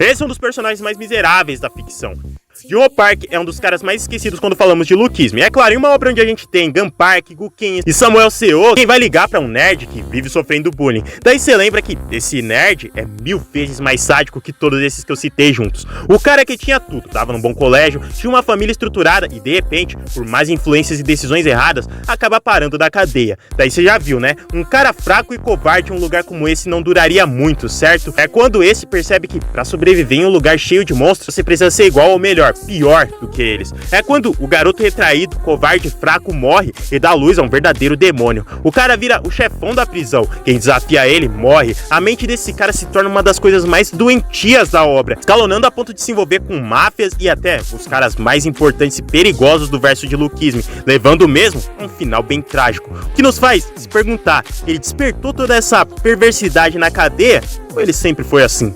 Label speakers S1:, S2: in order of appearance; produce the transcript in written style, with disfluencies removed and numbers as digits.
S1: Esse é um dos personagens mais miseráveis da ficção. Jun-Ho Park é um dos caras mais esquecidos quando falamos de luquismo. E é claro, em uma obra onde a gente tem Gun Park, Gukin e Samuel Seo, quem vai ligar pra um nerd que vive sofrendo bullying? Daí você lembra que esse nerd é 1000 vezes mais sádico que todos esses que eu citei juntos. O cara que tinha tudo, tava num bom colégio, tinha uma família estruturada e de repente, por mais influências e decisões erradas, acaba parando da cadeia. Daí você já viu, né? Um cara fraco e covarde em um lugar como esse não duraria muito, certo? É quando esse percebe que pra sobreviver em um lugar cheio de monstros, você precisa ser igual ou melhor, pior do que eles. É quando o garoto retraído, covarde e fraco morre e dá luz a um verdadeiro demônio. O cara vira o chefão da prisão. Quem desafia ele morre. A mente desse cara se torna uma das coisas mais doentias da obra, escalonando a ponto de se envolver com máfias e até os caras mais importantes e perigosos do verso de luquismo, levando mesmo a um final bem trágico. O que nos faz se perguntar, ele despertou toda essa perversidade na cadeia ou ele sempre foi assim?